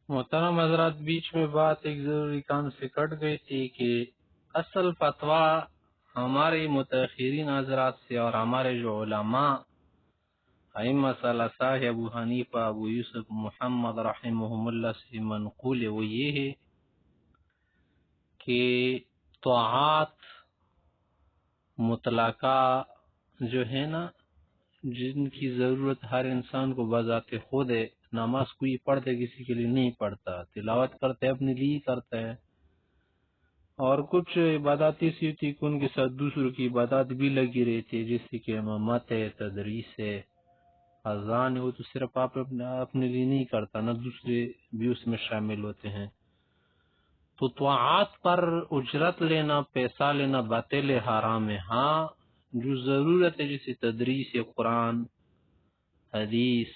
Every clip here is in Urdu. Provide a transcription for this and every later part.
محترم حضرات، بیچ میں بات ایک ضروری کام سے کٹ گئی تھی کہ اصل فتویٰ ہمارے متأخرین حضرات سے اور ہمارے جو علماء ائمہ ثلاثہ ہے، ابو حنیفہ، ابو یوسف محمد رحمہم اللہ سے منقول ہے، وہ یہ ہے کہ طاعات مطلقہ جو ہے نا، جن کی ضرورت ہر انسان کو بذات خود ہے، نماز کوئی پڑھتے کسی کے لیے نہیں پڑھتا، تلاوت کرتے اپنے لیے کرتا ہے، اور کچھ عبادات ایسی ہوتی کہ ان کے ساتھ دوسروں کی عبادات بھی لگی رہتی ہے، جیسے کہ امامت ہے، تدریس ہے، اذان ہے، وہ تو صرف آپ اپنے لیے نہیں کرتا، نہ دوسرے بھی اس میں شامل ہوتے ہیں۔ تو طاعات پر اجرت لینا، پیسہ لینا باطل حرام ہے۔ ہاں، جو ضرورت ہے جیسے تدریس قرآن، حدیث،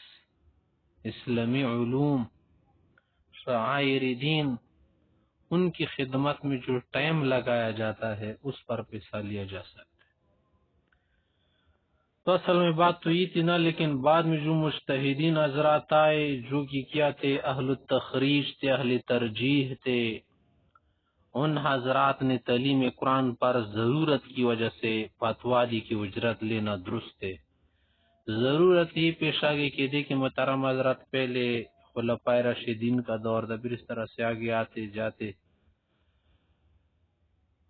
اسلامی علوم، شعائر دین، ان کی خدمت میں جو ٹائم لگایا جاتا ہے اس پر پیسہ لیا جا سکتا ہے۔ تو اصل میں بات تو یہ تھی نا، لیکن بعد میں جو مجتہدین حضرات آئے، جو کہ کیا تھے، اہل التخریج تھے، اہل ترجیح تھے، ان حضرات نے تعلیم قرآن پر ضرورت کی وجہ سے فتویٰ دی کہ اجرت لینا درست ہے۔ ضرورت یہ پیش آ گئی کہ دیکھیں محترم حضرات، پہلے خلفائے راشدین کا دور تھا، پھر اس طرح سے آگے آتے جاتے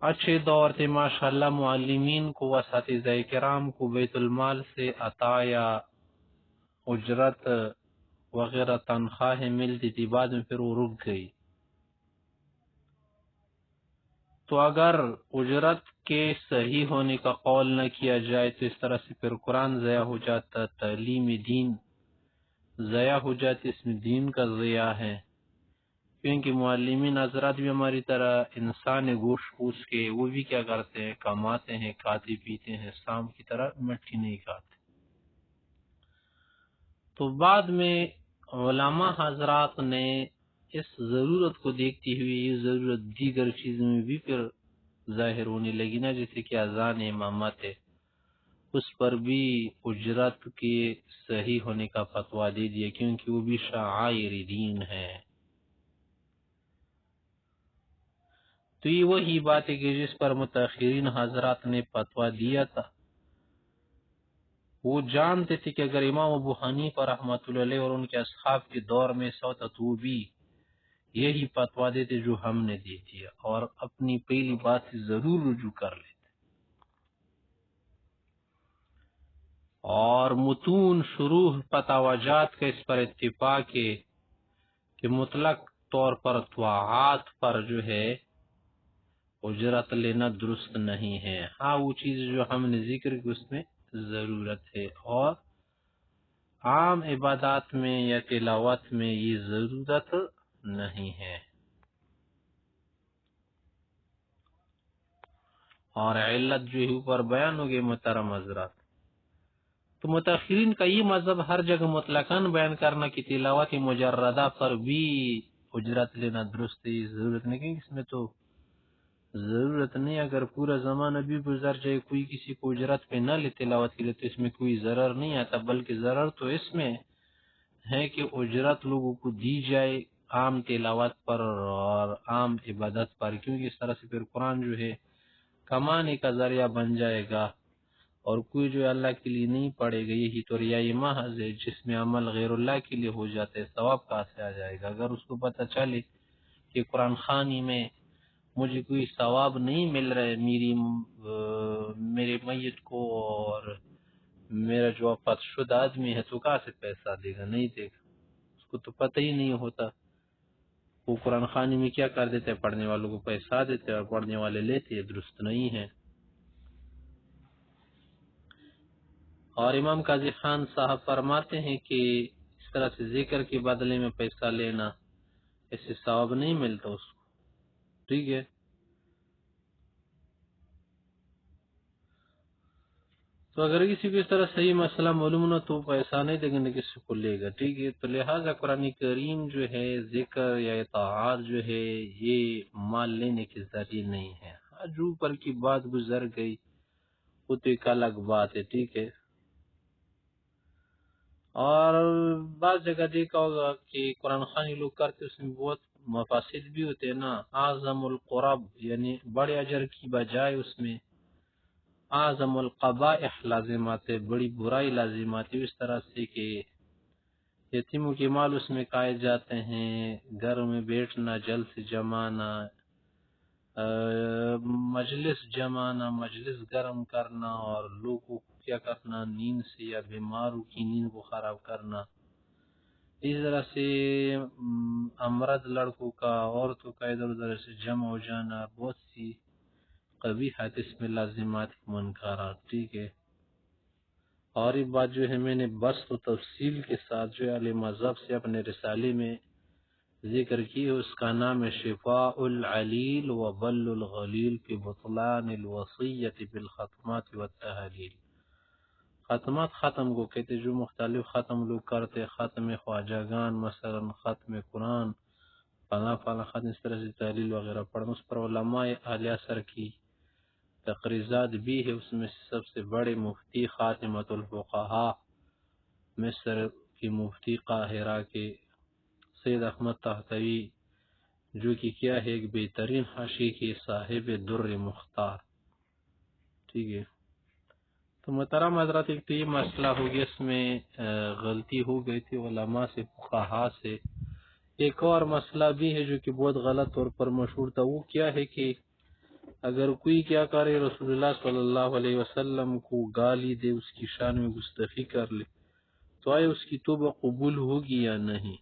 اچھے دور تھے، ماشاءاللہ، معلمین کو، اساتذہ کرام کو بیت المال سے عطایا، اجرت وغیرہ تنخواہیں ملتی تھی، بعد میں پھر وہ رک گئی۔ تو اگر اجرت کے صحیح ہونے کا قول نہ کیا جائے تو اس طرح سے پھر قرآن ضائع ہو جاتا، تعلیم دین ضائع ہو جاتی، اس میں دین کا ضیاع ہے، کیونکہ معلمین حضرات بھی ہماری طرح انسان گوشت پوش کے، وہ بھی کیا کرتے ہیں، کماتے ہیں، کھاتے پیتے ہیں، شام کی طرح مٹی نہیں کھاتے۔ تو بعد میں علماء حضرات نے اس ضرورت کو دیکھتے ہوئے یہ ضرورت دیگر چیزوں میں بھی پھر ظاہر ہونے لگی نا، جیسے کہ اذان امامت ہے، اس پر بھی اجرت کے صحیح ہونے کا فتویٰ دے دیا، کیونکہ وہ بھی شعائر دین ہے۔ تو یہ وہی بات ہے کہ جس پر متاخرین حضرات نے فتویٰ دیا تھا، وہ جانتے تھے کہ اگر امام ابو حنیفہ رحمۃ اللہ علیہ اور ان کے اصحاب کے دور میں ایسا ہوتا تو وہ بھی یہی فتویٰ دیتے جو ہم نے دے دیا، اور اپنی پہلی بات سے ضرور رجوع کر لیتے۔ اور متون، شروح، فتاویٰ کا اس پر اتفاق ہے کہ مطلق طور پر طاعات پر جو ہے اجرت لینا درست نہیں ہے۔ ہاں، وہ چیز جو ہم نے ذکر کی اس میں ضرورت ہے، اور عام عبادات میں یا تلاوت میں یہ ضرورت نہیں ہے۔ اور علت جو ہے اوپر بیان ہو گئی محترم حضرات۔ تو متاخرین کا یہ مذہب ہر جگہ مطلقاً بیان کرنا کہ تلاوت مجردہ پر بھی اجرت لینا درست ہے، ضرورت نہیں، کیونکہ اس میں تو ضرورت نہیں۔ اگر پورا زمانہ بھی گزر جائے، کوئی کسی کو اجرت پہ نہ لے تلاوت کے لیے، تو اس میں کوئی ضرر نہیں آتا، بلکہ ضرر تو اس میں ہے کہ اجرت لوگوں کو دی جائے عام تلاوت پر اور عام عبادت پر، کیونکہ اس طرح سے پھر قرآن جو ہے کمانے کا ذریعہ بن جائے گا، اور کوئی جو اللہ کے لیے نہیں پڑھے گا، یہی تو ریائی محض ہے، جس میں عمل غیر اللہ کے لیے ہو جاتا ہے، ثواب کہاں سے آ جائے گا؟ اگر اس کو پتہ چلے کہ قرآن خوانی میں مجھے کوئی ثواب نہیں مل رہا ہے، میرے میت کو، اور میرا جو وفات شدہ آدمی ہے، تو کہاں سے پیسہ دے گا؟ نہیں دے گا، اس کو تو پتہ ہی نہیں ہوتا۔ وہ قرآن خوانی میں کیا کر دیتے ہیں، پڑھنے والوں کو پیسہ دیتے ہیں اور پڑھنے والے لیتے ہیں، درست نہیں ہے۔ اور امام قاضی خان صاحب فرماتے ہیں کہ اس طرح سے ذکر کے بدلے میں پیسہ لینا، اس سے ثواب نہیں ملتا اس کو، ٹھیک ہے۔ تو اگر کسی کو اس طرح صحیح مسئلہ معلوم نہ تو پیسہ نہیں دے گا، نہ کسی کو لے گا، ٹھیک ہے۔ تو لہٰذا قرآن کریم جو ہے ذکر یا اطاعت جو ہے یہ مال لینے کے ذریعے نہیں ہے۔ جو اوپر کی بات گزر گئی وہ تو ایک الگ بات ہے، ٹھیک ہے۔ اور بعض جگہ دیکھا ہوگا کہ قرآن خوانی لوگ کرتے اس میں بہت مفاسد بھی ہوتے ہیں نا، اعظم القرب یعنی بڑے اجر کی بجائے اس میں اعظم القبائح لازم آتے، بڑی برائی لازم آتی، اس طرح سے کہ یتیموں کے مال اس میں کھائے جاتے ہیں، گھر میں بیٹھنا، جل سے جمانا، مجلس جمانا، مجلس گرم کرنا، اور لوگوں کو کیا کرنا، نیند سے یا بیماروں کی نیند کو خراب کرنا، اس طرح سے امرد لڑکوں کا، عورتوں کا ادھر ادھر سے جمع ہو جانا، بہت سی قبیحات اس میں لازمات منکرات، ٹھیک ہے۔ اور یہ بات جو ہے میں نے بسط و تفصیل کے ساتھ جو ہے علی مذہب سے اپنے رسالے میں ذکر کی ہے، اس کا نام ہے شفاء العلیل و بل الغلیل فی بطلان الوصیت بالختمات والتحلیل۔ ختمات ختم کو کہتے جو مختلف ختم لوگ کرتے، ختم خواجگان، مثلا ختم قرآن، فلاں فلاں ختم، اس طرح سے تحلیل وغیرہ پڑھنا، اس پر علماء اہل اثر کی تقریزات بھی ہے۔ اس میں سب سے بڑے مفتی خاتمۃ الفقہا مصر کی مفتی قاہرہ کے سید احمد تحتوی، جو کہ کیا ہے ایک بہترین حاشی کے صاحب در مختار، ٹھیک ہے۔ تو محترم حضرات، ایک تو یہ مسئلہ ہو گیا، اس میں غلطی ہو گئی تھی علماء سے، فقہا سے۔ ایک اور مسئلہ بھی ہے جو کہ بہت غلط طور پر مشہور تھا، وہ کیا ہے کہ اگر کوئی کیا کرے رسول اللہ صلی اللہ علیہ وسلم کو گالی دے، اس کی شان میں گستاخی کر لے، تو آئے اس کی توبہ قبول ہوگی یا نہیں؟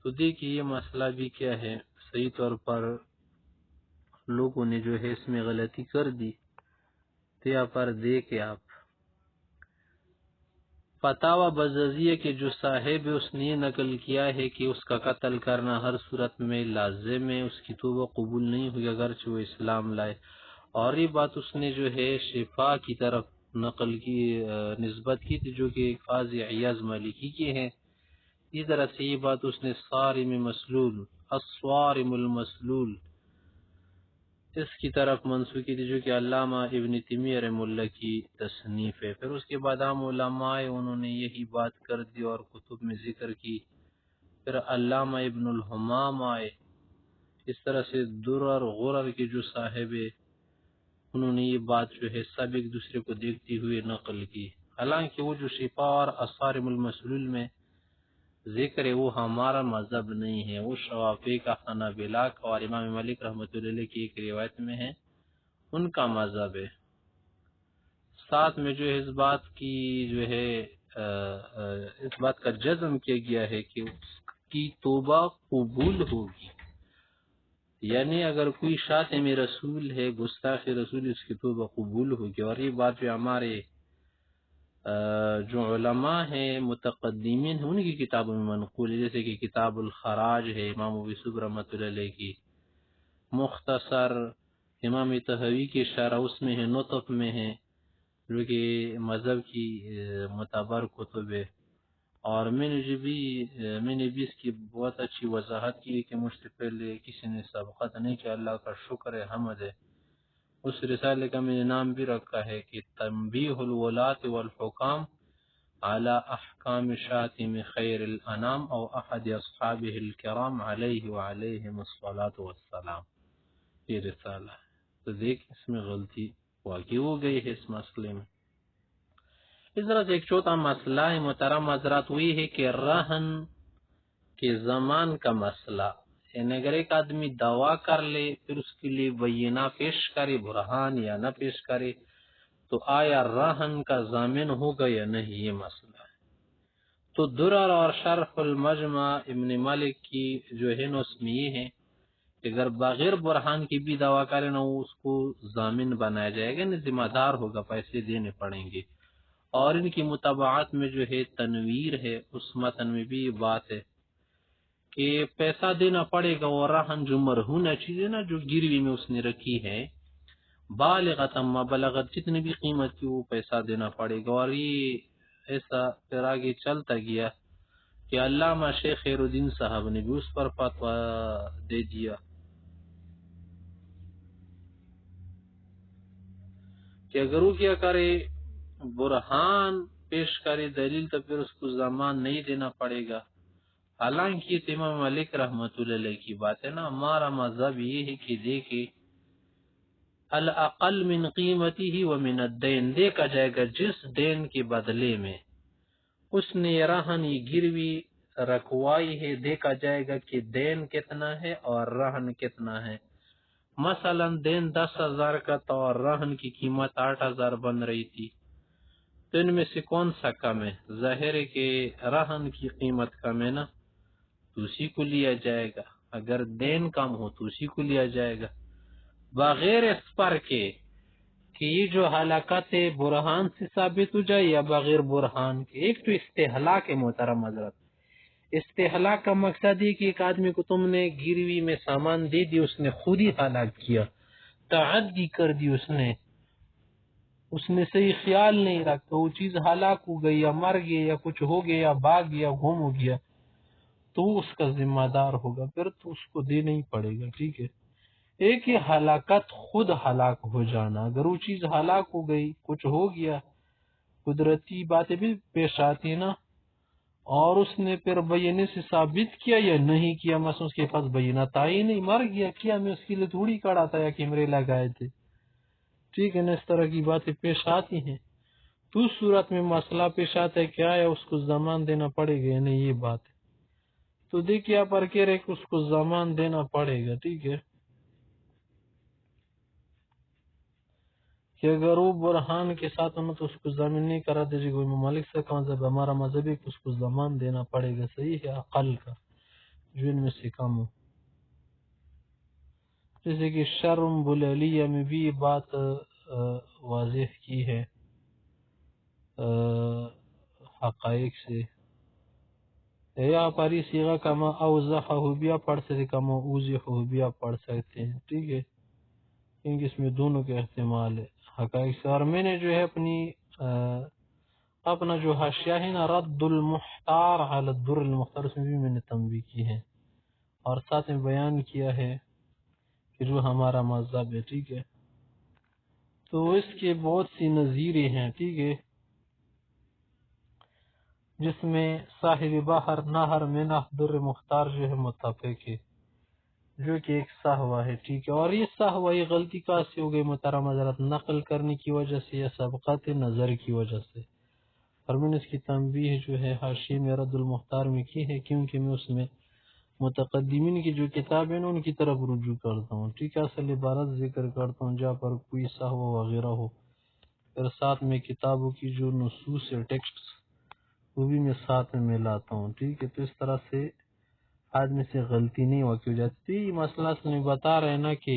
تو دیکھیے یہ مسئلہ بھی کیا ہے، صحیح طور پر لوگوں نے جو ہے اس میں غلطی کر دی۔ تو یہاں پر دیکھیں آپ، فتاوی بزازیہ کے جو صاحب ہے اس نے یہ نقل کیا ہے کہ اس کا قتل کرنا ہر صورت میں لازم ہے، اس کی توبہ قبول نہیں ہوئی اگرچہ وہ اسلام لائے۔ اور یہ بات اس نے جو ہے شفا کی طرف نقل کی، نسبت کی تھی، جو کہ قاضی عیاض مالکی کی ہے۔ اس طرح سے یہ بات اس نے صارم مسلول، الصوارم المسلول، اس کی طرف منسوخ کی تھی، جو کہ علامہ ابن تیمیہ رحمہ اللہ کی تصنیف ہے۔ پھر اس کے بعد عام علماء انہوں نے یہی بات کر دی اور کتب میں ذکر کی۔ پھر علامہ ابن الحمام آئے، اس طرح سے درر غرر کے جو صاحب ہے انہوں نے یہ بات جو ہے سب ایک دوسرے کو دیکھتی ہوئے نقل کی۔ حالانکہ وہ جو شفا اور اصارم المسلول میں ذکر ہے وہ ہمارا مذہب نہیں ہے، وہ شوافی کا، حنابلہ کا اور امام مالک رحمۃ اللہ علیہ کی ایک روایت میں ہے، ان کا مذہب ہے۔ ساتھ میں جو ہے اس بات کی جو ہے اس بات کا جزم کیا گیا ہے کہ اس کی توبہ قبول ہوگی، یعنی اگر کوئی شاتم رسول ہے، گستاخ رسول، اس کی توبہ قبول ہوگی۔ اور یہ بات جو ہمارے جو علماء ہیں متقدمین ہیں ان کی کتابوں میں منقول ہے، جیسے کہ کتاب الخراج ہے امام ابو یوسف رحمۃ اللہ علیہ کی، مختصر امام طحاوی کی شرح اس میں ہے، نطف میں ہے، جو کہ مذہب کی معتبر کتب ہے۔ اور میں نے بھی اس کی بہت اچھی وضاحت کی ہے کہ مجھ سے پہلے کسی نے سبقت نہیں کیا، اللہ کا شکر ہے، حمد ہے۔ اس رسالے کا میں نے نام بھی رکھا ہے کہ تنبیہ الولاة والحکام على احکام شاتم خیر الانام او احد اصحابہ الکرام علیہ وعلیہم الصلاة والسلام، یہ رسالہ ہے۔ تو دیکھ اس میں غلطی واقع ہو گئی ہے اس مسئلے میں۔ اس طرح سے ایک چوتھا مسئلہ ہے محترم حضرات، وہی ہے کہ رہن کے زمان کا مسئلہ، یعنی اگر ایک آدمی دعویٰ کر لے پھر اس کے لیے بینہ پیش کرے، برہان یا نہ پیش کرے، تو آیا رہن کا ضامن ہوگا یا نہیں، یہ مسئلہ ہے۔ تو درر اور شرح المجمع ابن مالک کی جو ہے نا اس میں یہ ہے کہ اگر بغیر برہان کی بھی دعویٰ کرے نا، اس کو ضامن بنایا جائے گا، ذمہ دار ہوگا، پیسے دینے پڑیں گے۔ اور ان کی مطابعات میں جو ہے تنویر ہے، اس متن میں بھی یہ بات ہے کہ پیسہ دینا پڑے گا، اور رہن جو مرہونہ چیز ہے نا، جو گروی میں اس نے رکھی ہے، بالغت اما بلغت، جتنی بھی قیمت کی، وہ پیسہ دینا پڑے گا۔ اور یہ ایسا پھر آگے چلتا گیا کہ علامہ شیخ خیر الدین صاحب نے بھی اس پر فتویٰ دے دیا کہ اگر وہ کیا کرے، برہان پیش کرے دلیل تو پھر اس کو زمان نہیں دینا پڑے گا. حالانکہ یہ امام مالک رحمۃ اللہ علیہ کی بات ہے نا. ہمارا مذہب یہ ہے کہ دیکھے الاقل من قیمتی و من الدین، دیکھا جائے گا جس دین کے بدلے میں اس نے رہن گروی رکھوائی ہے، دیکھا جائے گا کہ دین کتنا ہے اور رہن کتنا ہے. مثلا دین 10,000 کا تھا اور رہن کی قیمت 8,000 بن رہی تھی، تو ان میں سے کون سا کم ہے؟ ظاہر ہے کہ رہن کی قیمت کم ہے نا، تو اسی کو لیا جائے گا. اگر دین کم ہو تو اسی کو لیا جائے گا، بغیر اس پر کے کہ یہ جو ہلاکت برہان سے ثابت ہو جائے یا بغیر برہان کے. ایک تو استحلاک ہے محترم حضرت. استحلاک کا مقصد ہے کہ ایک آدمی کو تم نے گروی میں سامان دے دی، اس نے خود ہی ہلاک کیا، تعدی کر دی، اس نے صحیح خیال نہیں رکھا، وہ چیز ہلاک ہو گئی یا مر گیا یا کچھ ہو گیا یا بھاگ گیا گم ہو گیا، تو اس کا ذمہ دار ہوگا، پھر تو اس کو دینا ہی پڑے گا. ٹھیک ہے. ایک ہی ہلاکت خود ہلاک ہو جانا، اگر وہ چیز ہلاک ہو گئی، کچھ ہو گیا، قدرتی باتیں بھی پیش آتی ہیں نا، اور اس نے پھر بینے سے ثابت کیا یا نہیں کیا، مثلا اس کے پاس بینہ تھا ہی نہیں، مر گیا، کیا میں اس کے لیے تھوڑی کڑا تھا یا کیمرے لگائے تھے. ٹھیک ہے نا، اس طرح کی باتیں پیش آتی ہیں. تو اس صورت میں مسئلہ پیش آتا ہے کیا ہے، اس کو زمان دینا پڑے گا یا نہیں، یہ بات ہے. تو دیکھیے آپ پر کہہ رہے کہ اس کو زمان دینا پڑے گا. ٹھیک ہے، کہ اگر وہ برہان کے ساتھ ہونا تو اس کو زمین نہیں کرا دیجیے گا. مالک سے کا مذہب، ہمارا مذہب ہے کہ اس کو زمان دینا پڑے گا. صحیح ہے، عقل کا جو ان میں سے کم ہو. جیسے کہ شرم بلیلیہ میں بھی یہ بات واضح کی ہے حقائق سے. یا پاری سیغہ کما اوضح بھی آپ پڑھ سکتے، کما اوضح بھی آپ پڑھ سکتے ہیں. ٹھیک ہے، کیونکہ اس میں دونوں کے احتمال ہے حقائق سے. اور میں نے جو ہے اپنا جو حاشیہ ہے نا رد المحتار علی الدر المختار، اس میں بھی میں نے تنبیہ کی ہے اور ساتھ میں بیان کیا ہے کہ جو ہمارا مذہب ہے. ٹھیک ہے، تو اس کے بہت سی نظیریں ہیں. ٹھیک ہے، جس میں صاحب بحر نہر میں در مختار جو ہے متفق ہے، جو کہ ایک سہوا ہے. ٹھیک ہے، اور یہ سہوا یہ غلطی کہاں سے ہو گئی محترم حضرت؟ نقل کرنے کی وجہ سے یا سبقت نظر کی وجہ سے. اور میں نے اس کی تنبیہ جو ہے حاشیے میں رد المختار میں کی ہے، کیونکہ میں اس میں متقدمین کی جو کتاب ہے نا ان کی طرف رجوع کرتا ہوں. ٹھیک ہے، اصل عبارت ذکر کرتا ہوں جہاں پر کوئی سہوا وغیرہ ہو، پھر ساتھ میں کتابوں کی جو نصوص ہے ٹیکسٹ وہ بھی میں ساتھ میں ملاتا ہوں. ٹھیک ہے، تو اس طرح سے آدمی سے غلطی نہیں واقع ہو جاتی. یہ مسئلہ اصل میں بتا رہے نا کہ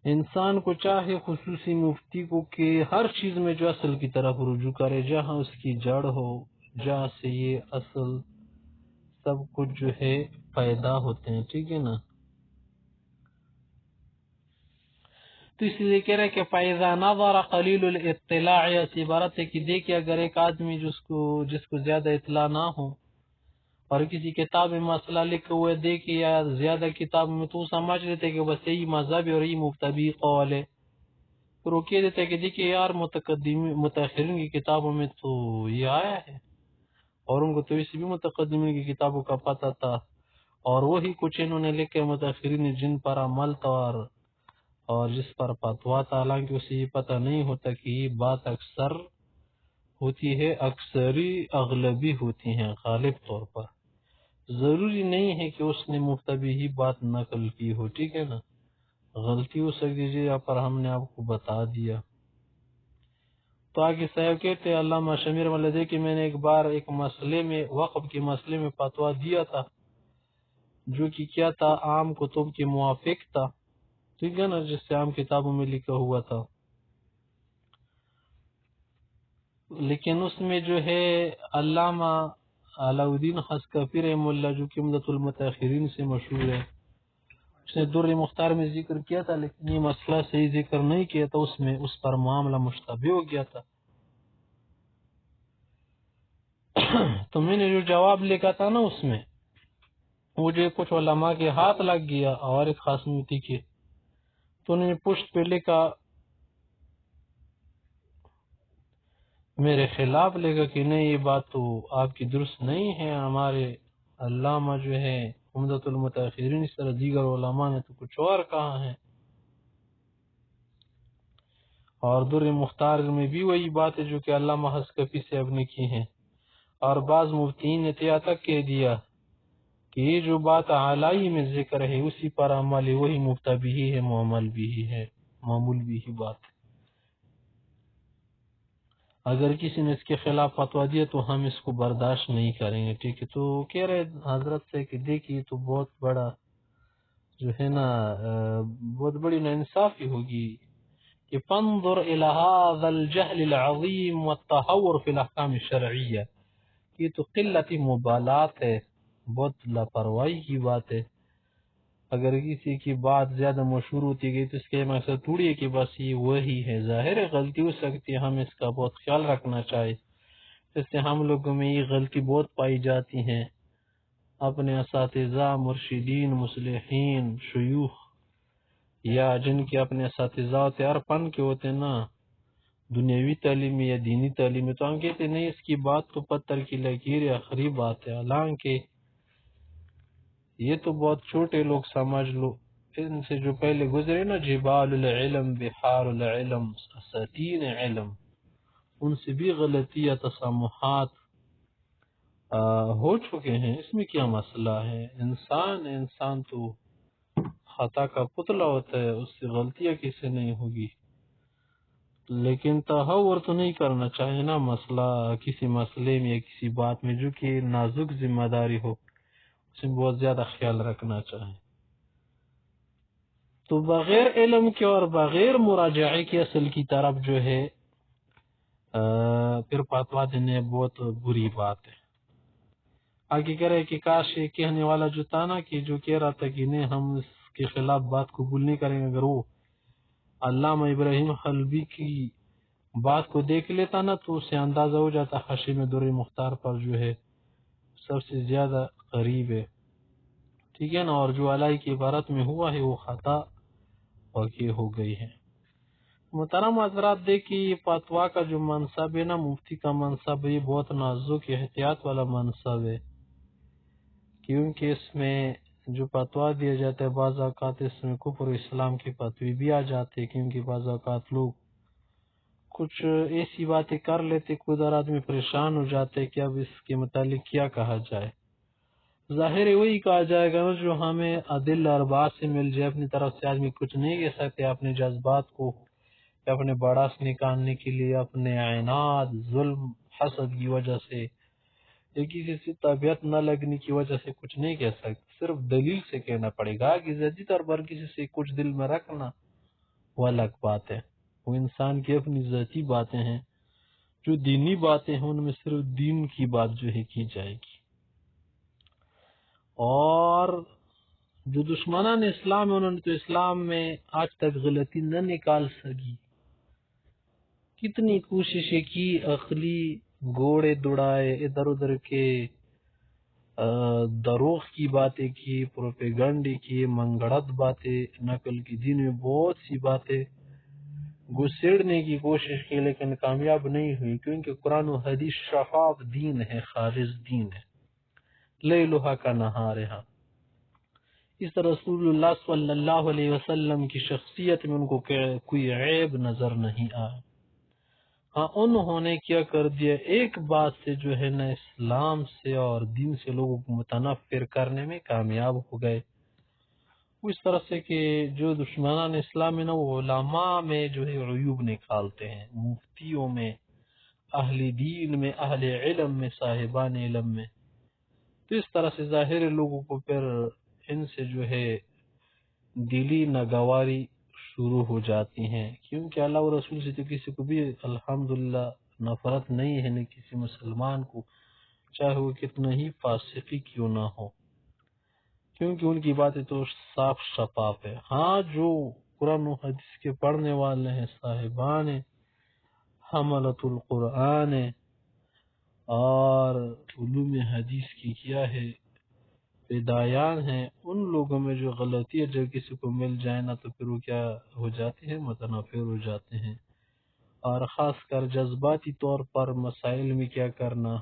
انسان کو چاہے خصوصی مفتی کو کہ ہر چیز میں جو اصل کی طرف رجوع کرے، جہاں اس کی جڑ ہو، جہاں سے یہ اصل سب کچھ جو ہے پیدا ہوتے ہیں. ٹھیک ہے نا، تو اس لیے کہہ رہے کہ فَإِذَا نَظَرَ قَلِيلُ الْاِطِّلَاعِ، ایسی عبارت ہے کہ دیکھیں اگر ایک آدمی جس کو زیادہ اطلاع نہ ہو اور کسی کتاب میں مسئلہ لکھے ہوئے دیکھے یا زیادہ کتاب میں، تو سمجھ لیتے کہ بس یہی مذہب اور یہی مبتدی قول ہے، پھر وہ کہہ دیتے کہ دیکھیں یار متأخرین کی کتابوں میں تو یہ آیا ہے، اور ان کو تو اسی بھی متقدمین کی کتابوں کا پتہ تھا، اور وہی کچھ انہوں نے لکھے متأخرین جن پر عمل تھا اور جس پر فتوا تھا، حالانکہ اسے یہ پتہ نہیں ہوتا کہ یہ بات اکثر ہوتی ہے، اکثری اغلبی ہوتی ہیں غالب طور پر. ضروری نہیں ہے کہ اس نے مفتبی ہی بات نقل کی ہو. ٹھیک ہے نا، غلطی ہو سکتی ہے، یہاں پر ہم نے آپ کو بتا دیا. تو آگے صاحب کہتے ہیں علامہ شمیر ملدے کہ میں نے ایک بار ایک مسئلے میں وقف کے مسئلے میں فتوا دیا تھا جو کہ کیا تھا، عام کتب کے موافق تھا. ٹھیک ہے نا، جس سے عام کتابوں میں لکھا ہوا تھا، لیکن اس میں جو ہے علامہ علاؤدین خسکفی رحمہ اللہ جو کہ عمدۃ المتاخرین سے مشہور ہے، اس نے در مختار میں ذکر کیا تھا، لیکن یہ مسئلہ صحیح ذکر نہیں کیا تھا، اس پر معاملہ مشتبہ ہو گیا تھا. تو میں نے جو جواب لکھا تھا نا اس میں مجھے کچھ علماء کے ہاتھ لگ گیا اور ایک خاص مفتی کے، تو انہوں نے پشت پہ لکھا میرے خلاف لے گا کہ نہیں یہ بات تو آپ کی درست نہیں ہے، ہمارے علامہ جو ہے عمدۃ المتاخرین اس طرح دیگر علماء نے تو کچھ اور کہا ہے، اور در مختار میں بھی وہی بات ہے جو کہ علامہ حسکفی سے اب نے کی ہیں، اور بعض مفتین نے تیا تک کہہ دیا کہ یہ جو بات اعلی میں ذکر ہے اسی پر عمل ہے، وہی مفتہ بھی ہے، معمل بھی ہے، معمول بھی ہی بات ہے۔ اگر کسی نے اس کے خلاف فتویٰ دیا تو ہم اس کو برداشت نہیں کریں گے، ٹھیک ہے؟ تو کہہ رہے حضرت سے کہ دیکھیے تو بہت بڑا جو ہے نا بہت بڑی ناانصافی ہوگی کہ فانظر الى هذا الجهل العظیم والتہور فی الاحکام الشرعیہ، یہ تو قلت مبالات ہے، بہت لاپرواہی کی بات ہے۔ اگر کسی کی بات زیادہ مشہور ہوتی گئی تو اس کے مقصد تھوڑی ہے کہ بس یہ وہی ہے، ظاہر ہے غلطی ہو سکتی ہے، ہم اس کا بہت خیال رکھنا چاہیے۔ اس سے ہم لوگوں میں یہ غلطی بہت پائی جاتی ہیں، اپنے اساتذہ، مرشدین، مصلحین، شیوخ یا جن کے اپنے اساتذہ ہوتے ہر فن کے ہوتے ہیں نا، دنیاوی تعلیم یا دینی تعلیم میں، تو ہم کہتے نہیں اس کی بات تو پتھر کی لکیر ہے، آخری بات ہے، حالانکہ یہ تو بہت چھوٹے لوگ سمجھ لو، ان سے جو پہلے گزرے نا، جبال العلم، بحار العلم، اساتین علم، ان سے بھی غلطی یا تسامحات ہو چکے ہیں، اس میں کیا مسئلہ ہے؟ انسان تو خطا کا پتلا ہوتا ہے، اس سے غلطیاں کسی نہیں ہوگی، لیکن تہور تو نہیں کرنا چاہیے نا، مسئلہ کسی مسئلے میں یا کسی بات میں جو کہ نازک ذمہ داری ہو اس میں بہت زیادہ خیال رکھنا چاہیے۔ تو بغیر علم کے اور بغیر مراجعے کے اصل کی طرف جو ہے پھر فتویٰ دینے بہت بری بات ہے۔ آگے کہہ رہے کہ کاش یہ کہنے والا جو تھا نا کہ جو کہہ رہا تھا کہ نہیں ہم اس کے خلاف بات قبول نہیں کریں گے، اگر وہ علامہ ابراہیم حلبی کی بات کو دیکھ لیتا نا تو اسے اندازہ ہو جاتا حاشیہ در مختار پر جو ہے سب سے زیادہ قریب ہے، ٹھیک ہے نا، اور جو علائی کی عبارت میں ہوا ہے وہ خطا واقع ہو گئی ہے۔ محترم حضرات دیکھیے یہ فتویٰ کا جو منصب ہے نا، مفتی کا منصب ہے، یہ بہت نازک احتیاط والا منصب ہے، کیونکہ اس میں جو فتویٰ دیا جاتا ہے بعض اوقات اس میں کفر و اسلام کی فتوی بھی آ جاتے ہیں، کیونکہ بعض اوقات لوگ کچھ ایسی باتیں کر لیتے خود اور آدمی پریشان ہو جاتے کہ اب اس کے متعلق کیا کہا جائے۔ ظاہر ہے وہی کہا جائے گا نا جو ہمیں عدل اربعہ سے مل جائے، اپنی طرف سے آدمی کچھ نہیں کہہ سکتے، اپنے جذبات کو اپنے بڑاس نکالنے کے لیے، اپنے عناد، ظلم، حسد کی وجہ سے یا کسی سے طبیعت نہ لگنے کی وجہ سے کچھ نہیں کہہ سکتے، صرف دلیل سے کہنا پڑے گا کہ ذاتی طور پر کسی سے کچھ دل میں رکھنا وہ الگ بات ہے، وہ انسان کی اپنی ذاتی باتیں ہیں، جو دینی باتیں ہیں ان میں صرف دین کی بات جو ہے کی جائے گی۔ اور جو دشمنان اسلام ہیں انہوں نے تو اسلام میں آج تک غلطی نہ نکال سکی، کتنی کوششیں کی، عقلی گھوڑے دوڑائے، ادھر ادھر کے دروغ کی باتیں کی، پروپیگنڈی کی، منگڑت باتیں نقل کی، دین میں بہت سی باتیں گسیڑنے کی کوشش کی لیکن کامیاب نہیں ہوئی، کیونکہ قرآن و حدیث شفاف دین ہے، خالص دین ہے، لیلھا کا نہارھا۔ اس طرح رسول اللہ صلی اللہ علیہ وسلم کی شخصیت میں ان کو کوئی عیب نظر نہیں آیا۔ ہاں انہوں نے کیا کر دیا، ایک بات سے جو ہے نا اسلام سے اور دین سے لوگوں کو متنفر کرنے میں کامیاب ہو گئے، وہ اس طرح سے کہ جو دشمنان اسلام ہے نا وہ علماء میں جو ہے عیوب نکالتے ہیں، مفتیوں میں، اہل دین میں، اہل علم میں، صاحبان علم میں، تو اس طرح سے ظاہر لوگوں کو پھر ان سے جو ہے دلی ناگواری شروع ہو جاتی ہیں، کیونکہ اللہ و رسول سے تو کسی کو بھی الحمدللہ نفرت نہیں ہے، نہ کسی مسلمان کو، چاہے وہ کتنا ہی فاسقی کیوں نہ ہو، کیونکہ ان کی باتیں تو صاف شفاف ہے۔ ہاں جو قرآن و حدیث کے پڑھنے والے ہیں، صاحبان ہیں، حملۃ القرآن ہیں، اور علوم حدیث کی کیا ہے فدایان ہیں، ان لوگوں میں جو غلطی ہے جب کسی کو مل جائے نا تو پھر وہ کیا ہو جاتے ہیں، متنفر ہو جاتے ہیں، اور خاص کر جذباتی طور پر مسائل میں کیا کرنا،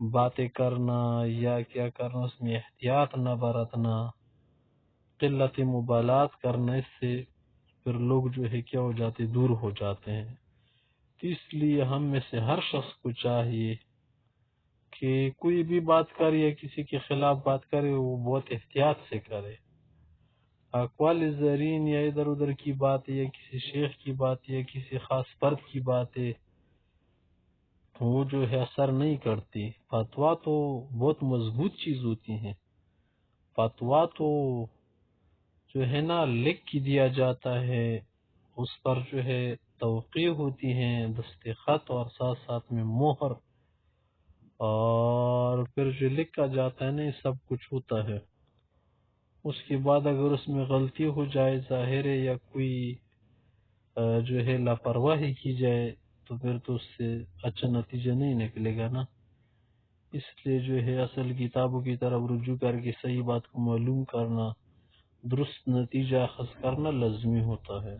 باتیں کرنا یا کیا کرنا، اس میں احتیاط نہ برتنا، قلت مبالات کرنا، اس سے پھر لوگ جو ہے کیا ہو جاتے، دور ہو جاتے ہیں۔ تو اس لیے ہم میں سے ہر شخص کو چاہیے کہ کوئی بھی بات کرے یا کسی کے خلاف بات کرے وہ بہت احتیاط سے کرے۔ اقوال زرین یا ادھر ادھر کی بات یا کسی شیخ کی بات یا کسی خاص فرد کی باتیں وہ جو ہے اثر نہیں کرتی۔ فتویٰ تو بہت مضبوط چیز ہوتی ہیں۔ فتویٰ تو جو ہے نا لکھ کے دیا جاتا ہے، اس پر جو ہے توقیع ہوتی ہیں، دستخط اور ساتھ ساتھ میں مہر، اور پھر جو لکھا جاتا ہے نا یہ سب کچھ ہوتا ہے۔ اس کے بعد اگر اس میں غلطی ہو جائے ظاہر ہے یا کوئی جو ہے لاپرواہی کی جائے تو پھر تو اس سے اچھا نتیجہ نہیں نکلے گا نا۔ اس لیے جو ہے اصل کتابوں کی طرف رجوع کر کے صحیح بات کو معلوم کرنا، درست نتیجہ اخذ کرنا لازمی ہوتا ہے۔